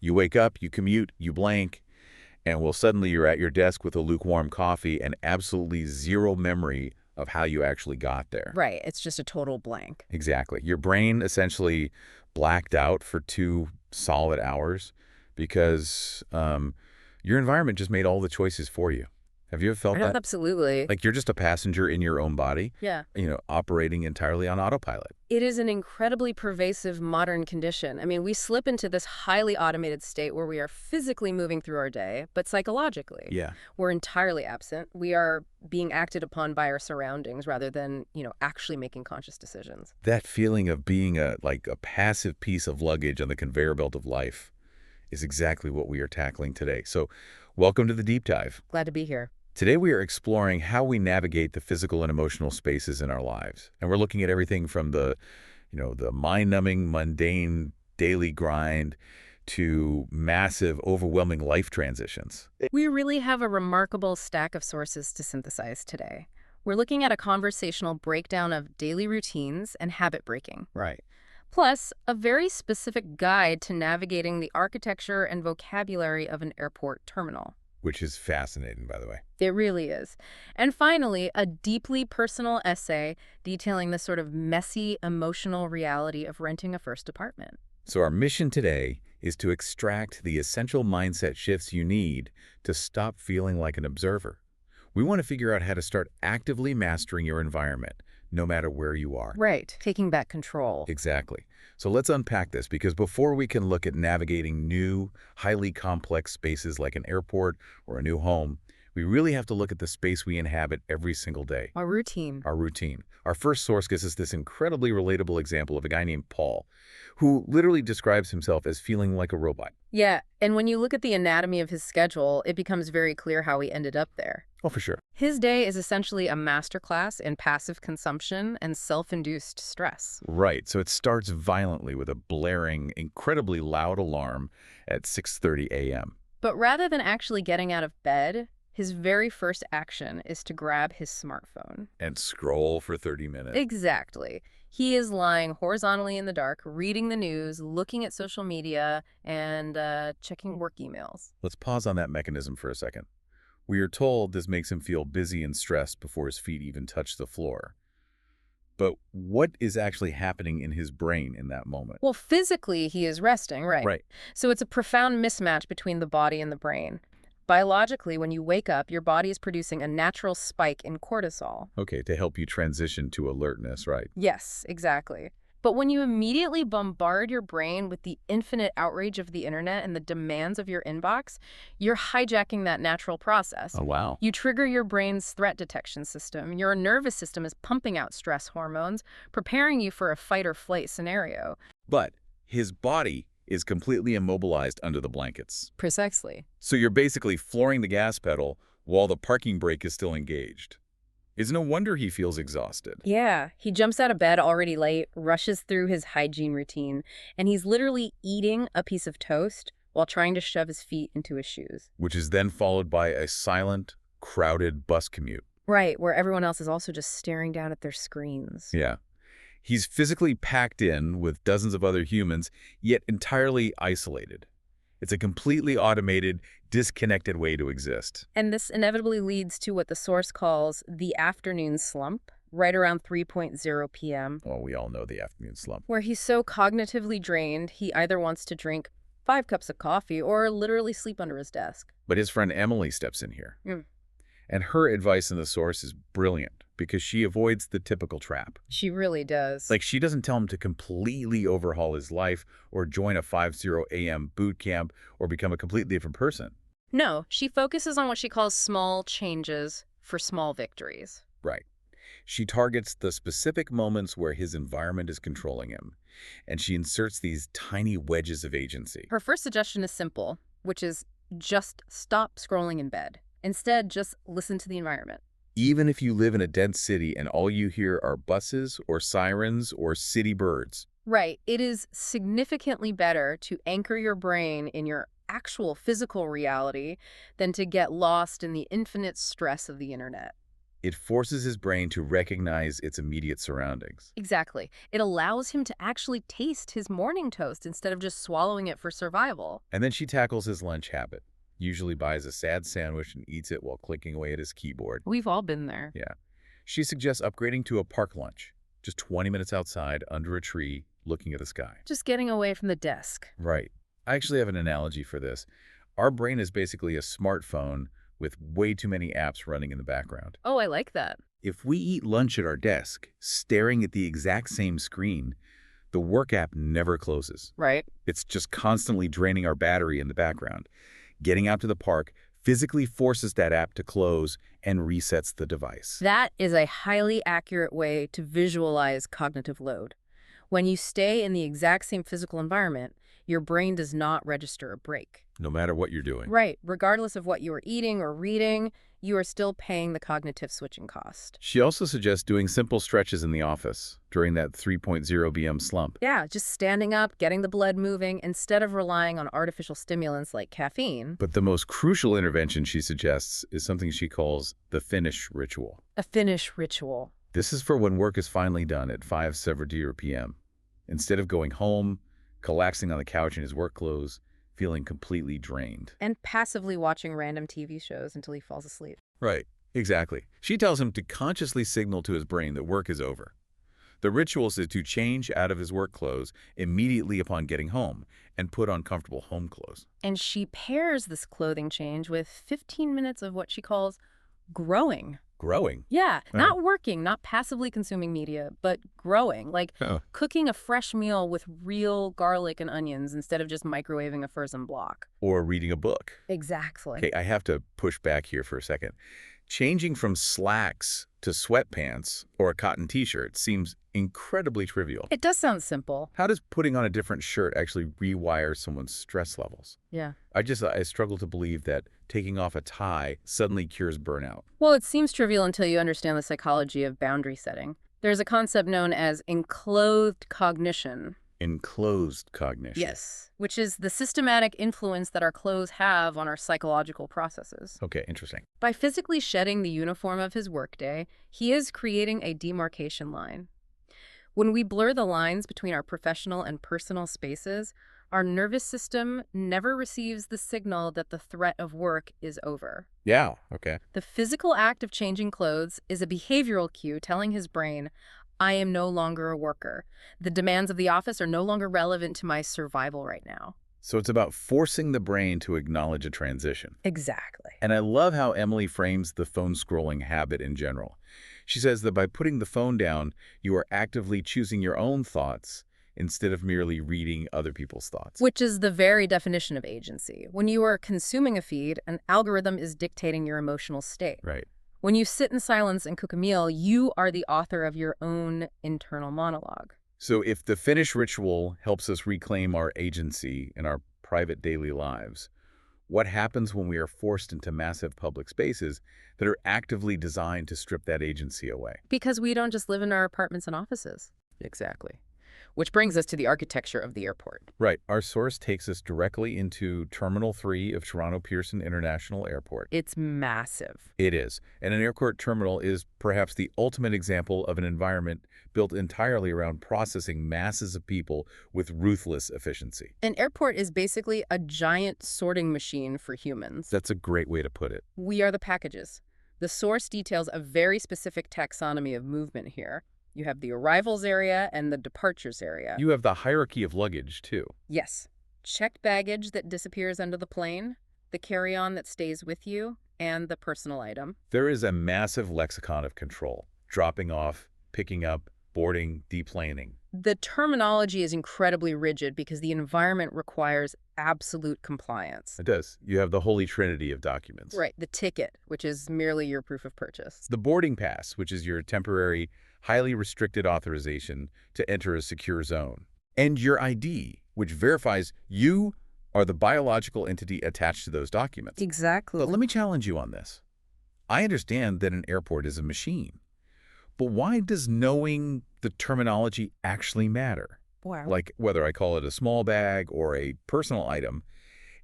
You wake up, you commute, you blank, and well, suddenly you're at your desk with a lukewarm coffee and absolutely zero memory of how you actually got there. Right, it's just a total blank. Exactly. Your brain essentially blacked out for 2 solid hours because your environment just made all the choices for you. Have you ever felt that? Absolutely. Like you're just a passenger in your own body, Yeah. operating entirely on autopilot. It is an incredibly pervasive modern condition. I mean, we slip into this highly automated state where we are physically moving through our day, but psychologically, Yeah. we're entirely absent. We are being acted upon by our surroundings rather than, actually making conscious decisions. That feeling of being a passive piece of luggage on the conveyor belt of life is exactly what we are tackling today. So welcome to the deep dive. Glad to be here. Today we are exploring how we navigate the physical and emotional spaces in our lives. And we're looking at everything from the mind-numbing, mundane daily grind to massive, overwhelming life transitions. We really have a remarkable stack of sources to synthesize today. We're looking at a conversational breakdown of daily routines and habit breaking, Right. plus a very specific guide to navigating the architecture and vocabulary of an airport terminal. Which is fascinating, by the way. It really is. And finally, a deeply personal essay detailing the sort of messy, emotional reality of renting a first apartment. So our mission today is to extract the essential mindset shifts you need to stop feeling like an observer. We want to figure out how to start actively mastering your environment, no matter where you are. Right. Taking back control. Exactly. So let's unpack this, because before we can look at navigating new, highly complex spaces like an airport or a new home, we really have to look at the space we inhabit every single day, Our routine. our routine. Our first source gives us this incredibly relatable example of a guy named Paul, who literally describes himself as feeling like a robot. Yeah, and when you look at the anatomy of his schedule, it becomes very clear how he ended up there. Oh, for sure. His day is essentially a masterclass in passive consumption and self-induced stress. Right. So it starts violently with a blaring, incredibly loud alarm at 6:30 a.m. But rather than actually getting out of bed, his very first action is to grab his smartphone. and scroll for 30 minutes. Exactly. He is lying horizontally in the dark, reading the news, looking at social media, and checking work emails. Let's pause on that mechanism for a second. We are told this makes him feel busy and stressed before his feet even touch the floor. But what is actually happening in his brain in that moment? Well, physically, he is resting, right? Right. So it's a profound mismatch between the body and the brain. Biologically, when you wake up, your body is producing a natural spike in cortisol. Okay, to help you transition to alertness, right? Yes, exactly. But when you immediately bombard your brain with the infinite outrage of the internet and the demands of your inbox, you're hijacking that natural process. Oh, wow. You trigger your brain's threat detection system. Your nervous system is pumping out stress hormones, preparing you for a fight or flight scenario. But his body is completely immobilized under the blankets. Precisely. So you're basically flooring the gas pedal while the parking brake is still engaged. It's no wonder he feels exhausted. Yeah, he jumps out of bed already late, rushes through his hygiene routine, and he's literally eating a piece of toast while trying to shove his feet into his shoes. Which is then followed by a silent, crowded bus commute. Right, where everyone else is also just staring down at their screens. Yeah. He's physically packed in with dozens of other humans, yet entirely isolated. It's a completely automated, disconnected way to exist. And this inevitably leads to what the source calls the afternoon slump, right around 3:00 p.m., Well, we all know the afternoon slump. where he's so cognitively drained, he either wants to drink 5 cups of coffee or literally sleep under his desk. But his friend Emily steps in here. Mm. And her advice in the source is brilliant because she avoids the typical trap. She really does. Like, she doesn't tell him to completely overhaul his life or join a 5:00 a.m. boot camp or become a completely different person. No, she focuses on what she calls small changes for small victories. Right. She targets the specific moments where his environment is controlling him, and she inserts these tiny wedges of agency. Her first suggestion is simple, which is just stop scrolling in bed. Instead, just listen to the environment. Even if you live in a dense city and all you hear are buses or sirens or city birds. Right. It is significantly better to anchor your brain in your actual physical reality than to get lost in the infinite stress of the internet. It forces his brain to recognize its immediate surroundings. Exactly. It allows him to actually taste his morning toast instead of just swallowing it for survival. And then she tackles his lunch habit. Usually buys a sad sandwich and eats it while clicking away at his keyboard. We've all been there. Yeah. She suggests upgrading to a park lunch, just 20 minutes outside under a tree, looking at the sky. Just getting away from the desk. Right. I actually have an analogy for this. Our brain is basically a smartphone with way too many apps running in the background. Oh, I like that. If we eat lunch at our desk, staring at the exact same screen, the work app never closes. Right. It's just constantly draining our battery in the background. Getting out to the park physically forces that app to close and resets the device. That is a highly accurate way to visualize cognitive load. When you stay in the exact same physical environment, your brain does not register a break. No matter what you're doing. Right. Regardless of what you are eating or reading, you are still paying the cognitive switching cost. She also suggests doing simple stretches in the office during that 3.0 BM slump. Yeah, just standing up, getting the blood moving, instead of relying on artificial stimulants like caffeine. But the most crucial intervention she suggests is something she calls the finish ritual. A finish ritual. This is for when work is finally done at 5:70 p.m. Instead of going home, collapsing on the couch in his work clothes, feeling completely drained. And passively watching random TV shows until he falls asleep. Right, exactly. She tells him to consciously signal to his brain that work is over. The ritual is to change out of his work clothes immediately upon getting home and put on comfortable home clothes. And she pairs this clothing change with 15 minutes of what she calls growing. Growing. Yeah, Oh. not working, not passively consuming media, but growing, like Oh. cooking a fresh meal with real garlic and onions instead of just microwaving a frozen block. Or reading a book. Exactly. Okay, I have to push back here for a second. Changing from slacks to sweatpants or a cotton t-shirt seems incredibly trivial. It does sound simple. How does putting on a different shirt actually rewire someone's stress levels? Yeah. I struggle to believe that taking off a tie suddenly cures burnout. Well, it seems trivial until you understand the psychology of boundary setting. There's a concept known as enclothed cognition. Enclosed cognition. Yes, which is the systematic influence that our clothes have on our psychological processes. Okay, interesting. By physically shedding the uniform of his workday, he is creating a demarcation line. When we blur the lines between our professional and personal spaces, our nervous system never receives the signal that the threat of work is over. Yeah, okay. The physical act of changing clothes is a behavioral cue telling his brain, I am no longer a worker. The demands of the office are no longer relevant to my survival right now. So it's about forcing the brain to acknowledge a transition. Exactly. And I love how Emily frames the phone scrolling habit in general. She says that by putting the phone down, you are actively choosing your own thoughts instead of merely reading other people's thoughts. Which is the very definition of agency. When you are consuming a feed, an algorithm is dictating your emotional state. Right. When you sit in silence and cook a meal, you are the author of your own internal monologue. So if the finish ritual helps us reclaim our agency in our private daily lives, what happens when we are forced into massive public spaces that are actively designed to strip that agency away? Because we don't just live in our apartments and offices. Exactly. Which brings us to the architecture of the airport. Right. Our source takes us directly into Terminal 3 of Toronto Pearson International Airport. It's massive. It is. And an airport terminal is perhaps the ultimate example of an environment built entirely around processing masses of people with ruthless efficiency. An airport is basically a giant sorting machine for humans. That's a great way to put it. We are the packages. The source details a very specific taxonomy of movement here. You have the arrivals area and the departures area. You have the hierarchy of luggage, too. Yes. Checked baggage that disappears under the plane, the carry-on that stays with you, and the personal item. There is a massive lexicon of control. Dropping off, picking up, boarding, deplaning. The terminology is incredibly rigid because the environment requires absolute compliance. It does. You have the holy trinity of documents. Right. The ticket, which is merely your proof of purchase. The boarding pass, which is your temporary, highly restricted authorization to enter a secure zone. And your ID, which verifies you are the biological entity attached to those documents. Exactly. But let me challenge you on this. I understand that an airport is a machine. But why does knowing the terminology actually matter? Wow. Like whether I call it a small bag or a personal item,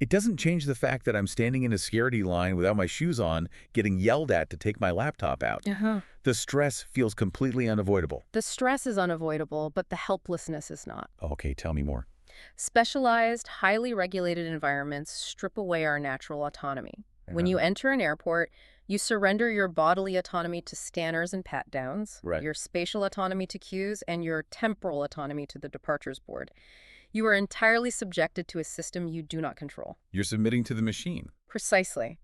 It doesn't change the fact that I'm standing in a security line without my shoes on, getting yelled at to take my laptop out. Uh-huh. The stress feels completely unavoidable. The stress is unavoidable, but the helplessness is not. Okay, tell me more. Specialized, highly regulated environments strip away our natural autonomy. When you enter an airport, you surrender your bodily autonomy to scanners and pat-downs, Right. your spatial autonomy to cues, and your temporal autonomy to the departures board. You are entirely subjected to a system you do not control. You're submitting to the machine. Precisely.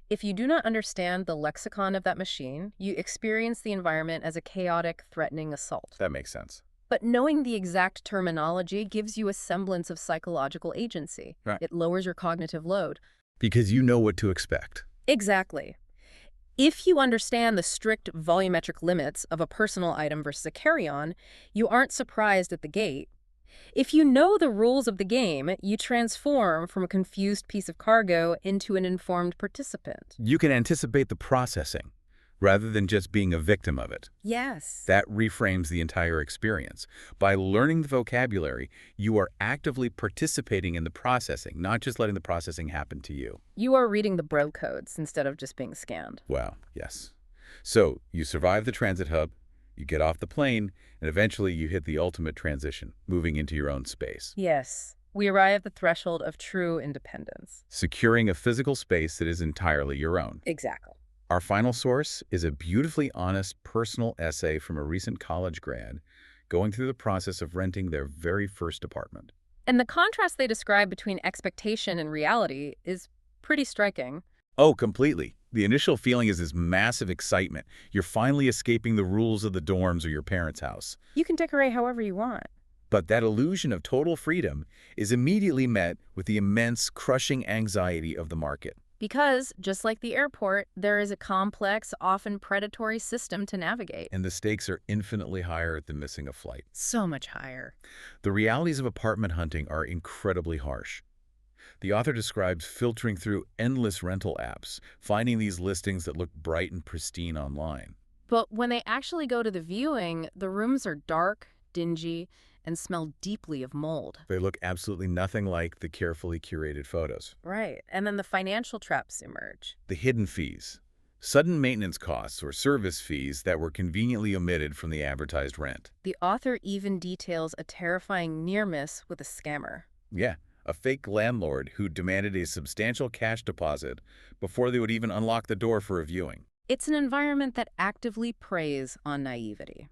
If you do not understand the lexicon of that machine, you experience the environment as a chaotic, threatening assault. That makes sense. But knowing the exact terminology gives you a semblance of psychological agency. Right. It lowers your cognitive load. Because you know what to expect. Exactly. If you understand the strict volumetric limits of a personal item versus a carry-on, you aren't surprised at the gate. If you know the rules of the game, you transform from a confused piece of cargo into an informed participant. You can anticipate the processing, rather than just being a victim of it. Yes. That reframes the entire experience. By learning the vocabulary, you are actively participating in the processing, not just letting the processing happen to you. You are reading the bro codes instead of just being scanned. Wow, yes. So, you survive the transit hub, you get off the plane, and eventually you hit the ultimate transition, moving into your own space. Yes. We arrive at the threshold of true independence. Securing a physical space that is entirely your own. Exactly. Our final source is a beautifully honest personal essay from a recent college grad going through the process of renting their very first apartment. And the contrast they describe between expectation and reality is pretty striking. Oh, completely. The initial feeling is this massive excitement. You're finally escaping the rules of the dorms or your parents' house. You can decorate however you want. But that illusion of total freedom is immediately met with the immense, crushing anxiety of the market. Because, just like the airport, there is a complex, often predatory system to navigate. And the stakes are infinitely higher than missing a flight. So much higher. The realities of apartment hunting are incredibly harsh. The author describes filtering through endless rental apps, finding these listings that look bright and pristine online. But when they actually go to the viewing, the rooms are dark, dingy, and smell deeply of mold. They look absolutely nothing like the carefully curated photos. Right. And then the financial traps emerge. The hidden fees. Sudden maintenance costs or service fees that were conveniently omitted from the advertised rent. The author even details a terrifying near miss with a scammer. Yeah, a fake landlord who demanded a substantial cash deposit before they would even unlock the door for a viewing. It's an environment that actively preys on naivety.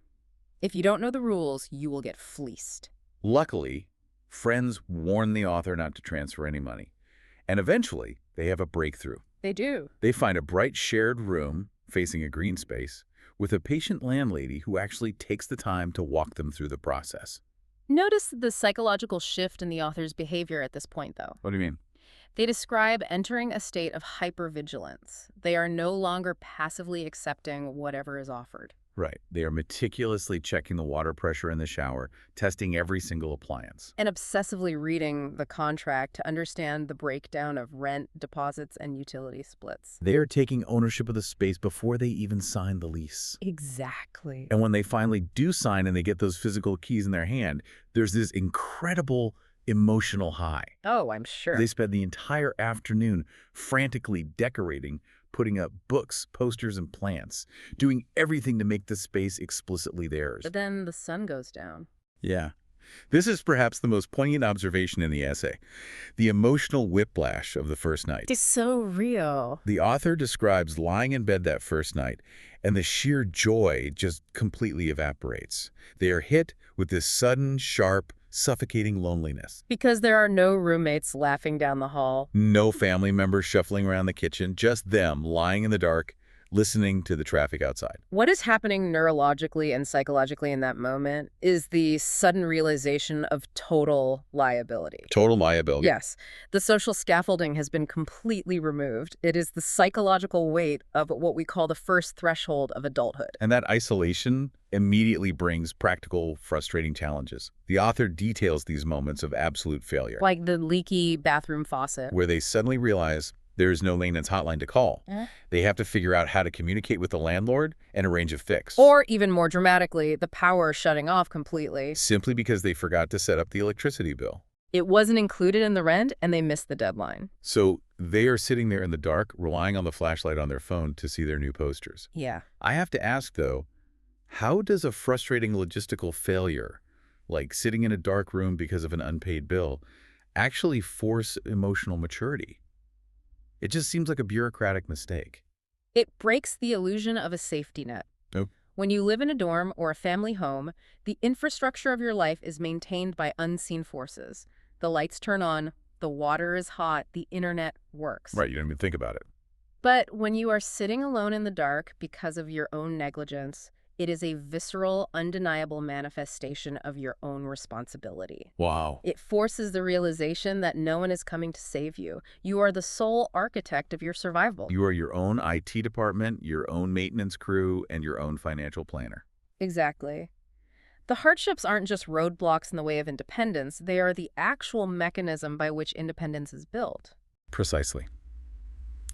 If you don't know the rules, you will get fleeced. Luckily, friends warn the author not to transfer any money. And eventually, they have a breakthrough. They do. They find a bright shared room facing a green space with a patient landlady who actually takes the time to walk them through the process. Notice the psychological shift in the author's behavior at this point, though. What do you mean? They describe entering a state of hypervigilance. They are no longer passively accepting whatever is offered. Right. They are meticulously checking the water pressure in the shower, testing every single appliance. And obsessively reading the contract to understand the breakdown of rent, deposits, and utility splits. They are taking ownership of the space before they even sign the lease. Exactly. And when they finally do sign and they get those physical keys in their hand, there's this incredible emotional high. Oh, I'm sure. They spend the entire afternoon frantically decorating, putting up books, posters, and plants, doing everything to make the space explicitly theirs. But then the sun goes down. Yeah. This is perhaps the most poignant observation in the essay, the emotional whiplash of the first night. It's so real. The author describes lying in bed that first night, and the sheer joy just completely evaporates. They are hit with this sudden, sharp, suffocating loneliness. Because there are no roommates laughing down the hall. No family members shuffling around the kitchen, just them lying in the dark, listening to the traffic outside. What is happening neurologically and psychologically in that moment is the sudden realization of total liability. Total liability. Yes, the social scaffolding has been completely removed. It is the psychological weight of what we call the first threshold of adulthood. And that isolation immediately brings practical, frustrating challenges. The author details these moments of absolute failure, Like the leaky bathroom faucet. where they suddenly realize there is no maintenance hotline to call. They have to figure out how to communicate with the landlord and arrange a fix. Or even more dramatically, the power shutting off completely. Simply because they forgot to set up the electricity bill. It wasn't included in the rent, and they missed the deadline. So they are sitting there in the dark, relying on the flashlight on their phone to see their new posters. Yeah. I have to ask, though, how does a frustrating logistical failure, like sitting in a dark room because of an unpaid bill, actually force emotional maturity? It just seems like a bureaucratic mistake. It breaks the illusion of a safety net. Nope. When you live in a dorm or a family home, the infrastructure of your life is maintained by unseen forces. The lights turn on, the water is hot, the internet works. Right, you don't even think about it. But when you are sitting alone in the dark because of your own negligence, it is a visceral, undeniable manifestation of your own responsibility. Wow. It forces the realization that no one is coming to save you. You are the sole architect of your survival. You are your own IT department, your own maintenance crew, and your own financial planner. Exactly. The hardships aren't just roadblocks in the way of independence, they are the actual mechanism by which independence is built. Precisely.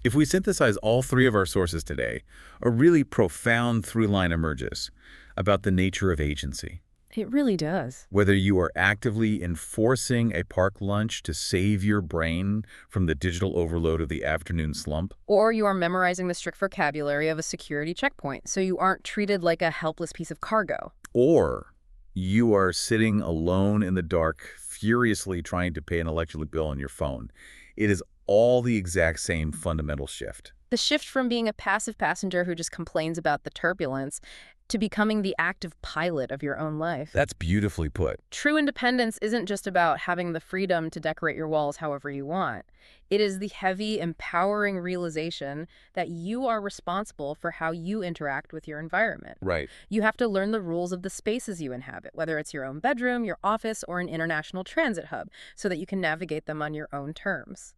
If we synthesize all three of our sources today, a really profound through line emerges about the nature of agency. It really does. Whether you are actively enforcing a park lunch to save your brain from the digital overload of the afternoon slump, Or you are memorizing the strict vocabulary of a security checkpoint, so you aren't treated like a helpless piece of cargo. or you are sitting alone in the dark, furiously trying to pay an electric bill on your phone, it is all the exact same fundamental shift. The shift from being a passive passenger who just complains about the turbulence to becoming the active pilot of your own life. That's beautifully put. True independence isn't just about having the freedom to decorate your walls however you want. It is the heavy, empowering realization that you are responsible for how you interact with your environment. Right. You have to learn the rules of the spaces you inhabit, whether it's your own bedroom, your office, or an international transit hub, so that you can navigate them on your own terms.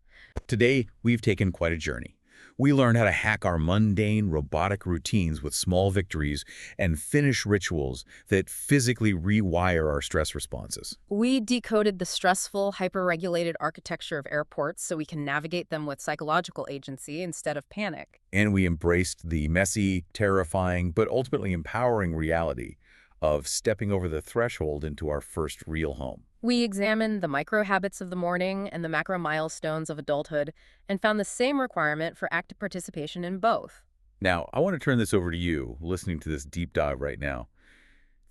Today, we've taken quite a journey. We learned how to hack our mundane, robotic routines with small victories and finish rituals that physically rewire our stress responses. We decoded the stressful, hyper-regulated architecture of airports so we can navigate them with psychological agency instead of panic. And we embraced the messy, terrifying, but ultimately empowering reality of stepping over the threshold into our first real home. We examined the micro habits of the morning and the macro milestones of adulthood and found the same requirement for active participation in both. Now, I want to turn this over to you, listening to this deep dive right now.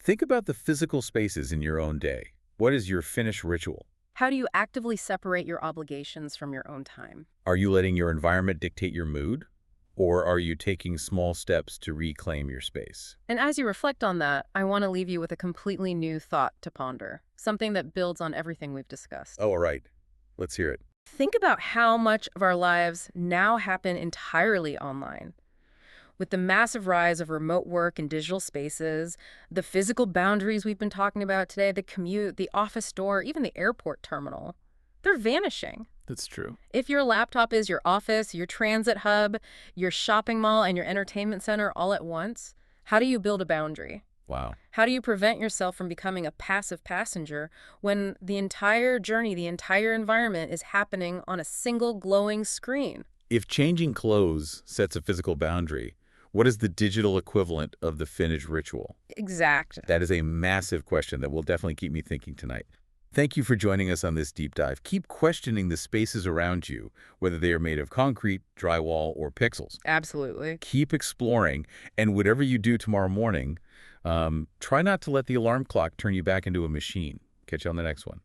Think about the physical spaces in your own day. What is your finish ritual? How do you actively separate your obligations from your own time? Are you letting your environment dictate your mood? Or are you taking small steps to reclaim your space? And as you reflect on that, I want to leave you with a completely new thought to ponder, something that builds on everything we've discussed. Oh, all right. Let's hear it. Think about how much of our lives now happen entirely online. With the massive rise of remote work and digital spaces, the physical boundaries we've been talking about today, the commute, the office door, even the airport terminal, they're vanishing. That's true. If your laptop is your office, your transit hub, your shopping mall, and your entertainment center all at once, how do you build a boundary? Wow. How do you prevent yourself from becoming a passive passenger when the entire journey, the entire environment is happening on a single glowing screen? If changing clothes sets a physical boundary, what is the digital equivalent of the finished ritual? Exact. That is a massive question that will definitely keep me thinking tonight. Thank you for joining us on this deep dive. Keep questioning the spaces around you, whether they are made of concrete, drywall, or pixels. Absolutely. Keep exploring, and whatever you do tomorrow morning, try not to let the alarm clock turn you back into a machine. Catch you on the next one.